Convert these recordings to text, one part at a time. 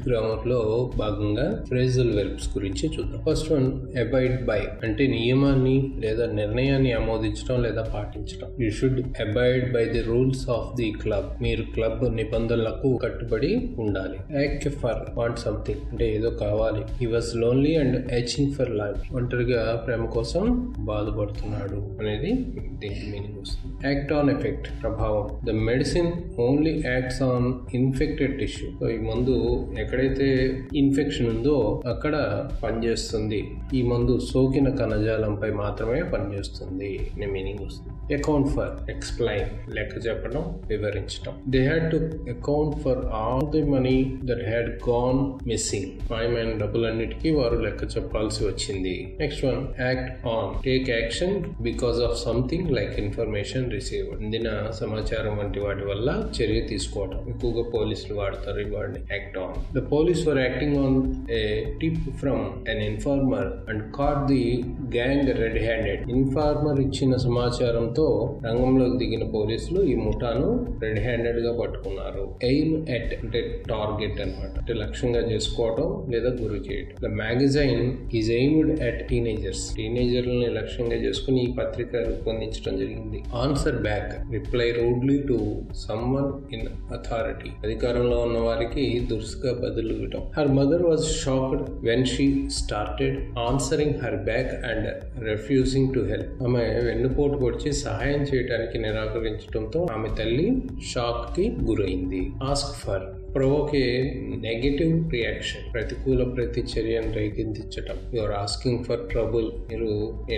Grammar లో భాగంగా phrasal verbs గురించి చూద్దాం. ఫస్ట్ వన్, అబైడ్ బై అంటే నియమాన్ని లేదా నిర్ణయాన్ని ఆమోదించడం లేదా పాటించడం. You should abide by the rules of the club. మీరు క్లబ్ నిబంధనలకు కట్టుబడి ఉండాలి. యాక్ట్ ఫర్ వాంట్ సంథింగ్ అంటే ఏదో కావాలి. He was lonely and etching for life. ఒంటరిగా ప్రేమ కోసం బాధపడుతున్నాడు అనేది దీనికి మీనింగ్ వస్తుంది. యాక్ట్ ఆన్ ఎఫెక్ట్ ప్రభావం. The medicine only acts on infected tissue. So ఈ మందు ఎక్కడైతే ఇన్ఫెక్షన్ ఉందో అక్కడ పనిచేస్తుంది. ఈ మందు సోకిన కణజాలంపై మాత్రమే పనిచేస్తుంది అనే మీనింగ్ వస్తుంది. అకౌంట్ ఫర్ ఎక్స్ప్లెయిన్ లెక్క చెప్పడం, వివరించడం. They had to account for all the money that had gone missing. మాయమైన డబ్బులన్నిటికీ వారు లెక్క చెప్పాల్సి వచ్చింది. Next one, act on take action because of something like information received. అందిన సమాచారం వంటి వాటి వల్ల చర్య తీసుకోవడం. ఎక్కువగా పోలీసులు వాడతారు ఈ వాడిని, act on. The police were acting on a tip from an informer and caught the gang red handed. Informer ఇచ్చిన సమాచారంతో రంగంలోకి దిగిన పోలీసులు ఈ ముఠాను రెడ్ హ్యాండెడ్ గా పట్టుకున్నారు. ఎయిమ్ ఎట్ అంటే టార్గెట్ అన్నమాట, అంటే లక్ష్యంగా చేసుకోవడం లేదా గురి చేయడం. The magazine is aimed at teenagers. టీనేజర్లని లక్ష్యంగా చేసుకుని ఈ పత్రిక రూపొందించడం జరిగింది. Answer back reply rudely to someone in authority. అధికారంలో ఉన్న వారికి దురుసుగా బదులు ఇవ్వడం. Her mother was shocked when she started answering her back and refusing to help. ఆమె వెన్నుపోటు పొడిచి సహాయం చేయడానికి నిరాకరించడంతో ఆమె తల్లి షాక్ కి గురైంది. Ask for provoke a negative reaction. ప్రతికూల ప్రతిచర్యను రేకెత్తించటం. Your asking for trouble. నేను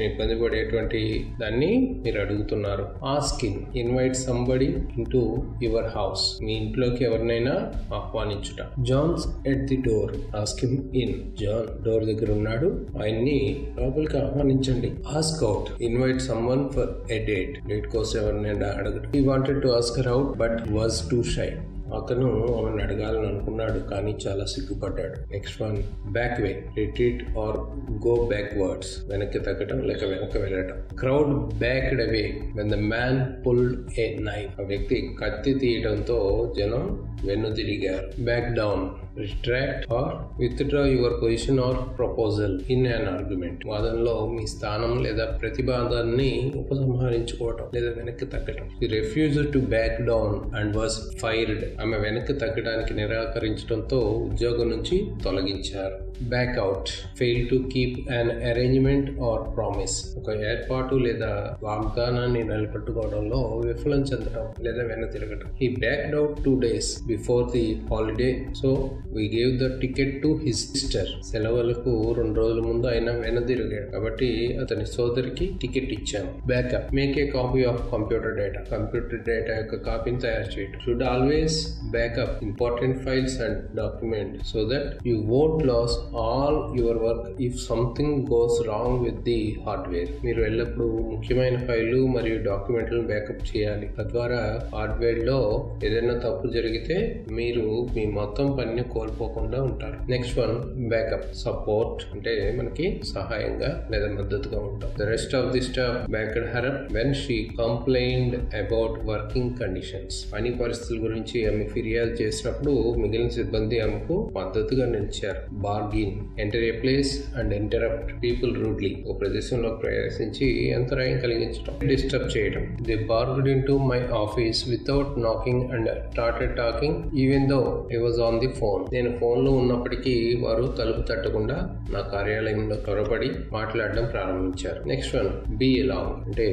ఇబ్బంది పడేటువంటి దాన్ని మీరు అడుగుతున్నారు. Ask in invite somebody into your house. మీ ఇంట్లోకి ఎవరినైనా ఆహ్వానించుట. John's at the door ask him in. John door దగ్గర ఉన్నాడు, ఆయన్ని లోపలికి ఆహ్వానించండి. Ask out invite someone for a date కోసం ఎవరినైనా అడగటం. He wanted to ask her out but was too shy. అతను ఆమెను అడగాలని అనుకున్నాడు కానీ చాలా సిగ్గుపడ్డాడు. Next one, back away retreat or go backwards. వెనక్కి తగ్గటం లేక వెనక్కి వెళ్ళటం. Crowd backed away when the man pulled a knife. ఆ వ్యక్తి కత్తి తీయడంతో జనం వెన్ను తిరిగారు. Back down retract or withdraw your position or proposal in an argument. వాదనలో మీ స్థానం లేదా ప్రతిపాదనని ఉపసంహరించుకోవటం లేదా వెనక్కి తగ్గటం. The refuse to back down and was fired. ఆమె వెనక్కి తగ్గడానికి నిరాకరించడంతో ఉద్యోగం నుంచి తొలగించారు. Back out fail to keep an arrangement or promise. ఒక ఏర్పాటు లేదా వాగ్దానాన్ని నిలబెట్టుకోవడంలో విఫలం చెందడం లేదా వెనక్కి తిరగటం. He backed out 2 days before the holiday so we gave the ticket to his sister. సెలవులకు 2 రోజుల ముందు ఆయన వెనుదిరిగాడు కాబట్టి అతని సోదరికి టికెట్ ఇచ్చాము. Backup make a copy of computer data. Computer data యొక్క కాపీని తయారు చేయడం. Should always backup important files and document so that you won't lose all your work if something goes wrong with the hardware. మీరు ఎల్లప్పుడూ ముఖ్యమైన ఫైళ్లు మరియు డాక్యుమెంట్లను backup చేయాలి. తద్వారా హార్డ్వేర్ లో ఏదైనా తప్పు జరిగితే మీరు మీ మొత్తం పనిని కోల్పోకుండా ఉంటారు. నెక్స్ట్ వన్, బ్యాకప్ సపోర్ట్ అంటే మనకి సహాయంగా లేదా మద్దతుగా ఉంటాం. The rest of the staff backed her up when she complained about working conditions. పని పరిస్థితుల గురించి ఆమె ఫిర్యాదు చేసినప్పుడు మిగిలిన సిబ్బంది ఆమెకు మద్దతుగా నిలిచారు. Barge in enter a place and interrupt people rudely. ఒక ప్రదేశంలో ప్రవేశించి అంతరాయం కలిగించడం, డిస్టర్బ్ చేయడం. They barged in to my office without knocking and started talking even though I was on the phone. నేను ఫోన్ లో ఉన్నప్పటికీ వారు తలుపు తట్టకుండా నా కార్యాలయంలో త్వరపడి మాట్లాడడం ప్రారంభించారు. నెక్స్ట్ వన్, బీ అలాంగ్ అంటే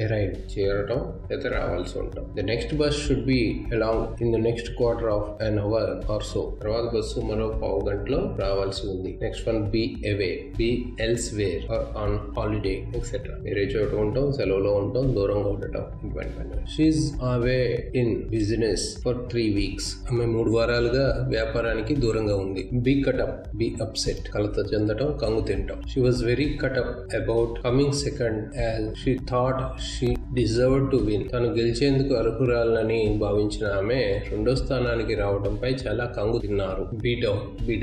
అరైవ్ చేరటం లేదా రావాల్సి ఉంటాం. The next bus should be along in the next quarter of an hour or so. తర్వాత బస్సు మరో 1/2 గంటలో రావాల్సి ఉంది. Next one, be away be elsewhere or on holiday etcetera. వేరే చోట ఉంటాం, సెలవులో ఉంటాం, దూరంగా ఉండటం. She's away in business for 3 weeks. ఆమె 3 వారాలుగా వ్యాపారానికి దూరంగా ఉంది. బీ కటప్ బీ అప్సెట్ కలత చెందటం, కంగు తింటాం. She was very cut up about coming second as she thought she deserved to win. తను గెలిచేందుకు అర్హురాలని భావించిన ఆమె 2వ స్థానానికి రావడంపై చాలా కంగు తిన్నారు. బీ డౌన్ బీ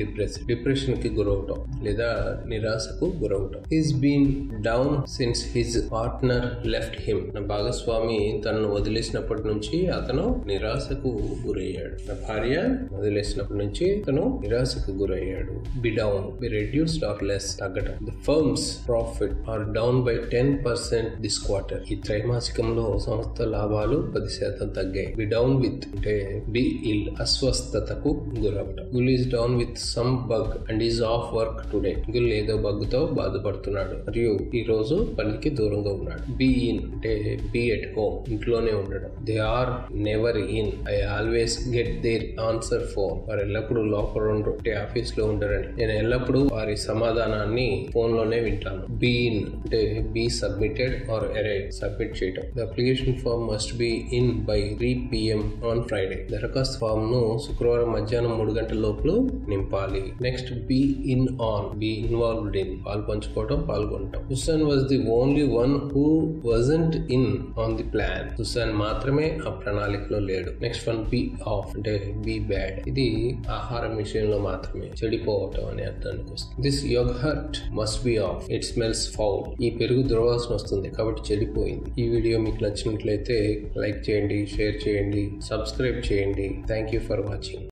డిప్రెషన్ కి గురవటం లేదా నిరాశకు గురవటం. He's been down since his partner left him. నా భాగస్వామి తనను వదిలేసినప్పటి నుంచి అతను నిరాశకు గురయ్యాడు. నా భార్య వదిలేసినప్పటి నుంచి అందుకే తను నిరాశకు గురయ్యాడు. Be down, be reduced or less, తగ్గడం. The firm's profit are down by 10% this quarter. ఈ త్రైమాసికంలో సంస్థ లాభాలు 10% తగ్గాయి. బి డౌన్ విత్ అంటే బి ఇల్, అస్వస్థతకు గురవడం. Gul is down with some bug and is off work today. Gul ఏదో బగ్ తో బాధపడుతున్నాడు మరియు ఈ రోజు పనికి దూరంగా ఉన్నాడు. బి ఇన్ అంటే బి ఎట్ హోమ్, ఇంట్లోనే ఉండడం. They are never in, I always get their answer phone. వారు ఎల్లప్పుడూ లోపల ఉండరు అంటే ఆఫీస్ లో ఉండరని. నేను ఎల్లప్పుడూ వారి సమాధానాన్ని ఫోన్ లోనే వింటాను. బి ఇన్ అంటే be submitted or arrive, submit చేయడం. The application form must be in by 3 PM on Friday. దరఖాస్తు ఫామ్ ను శుక్రవారం మధ్యాహ్నం 3 గంటల లోపల నింపాలి. Next be in on, be involved in, పాలు పంచుకోవడం, పాల్గొనడం. Susan was the only one who wasn't in on the plan. Susan మాత్రమే ఆ ప్రణాళికలో లేడు. నెక్స్ట్ వన్ బి ఆఫ్ అంటే బి బ్యాడ్. ఇది ఆహారం విషయంలో మాత్రమే, చెడిపోవటం అనే అర్థానికి వస్తుంది. This yoghurt must be of, it smells foul. ఈ పెరుగు దుర్వాసన వస్తుంది కాబట్టి చెడిపోయింది. ఈ వీడియో మీకు నచ్చినట్లయితే లైక్ చేయండి, షేర్ చేయండి, సబ్స్క్రైబ్ చేయండి. Thank you for watching.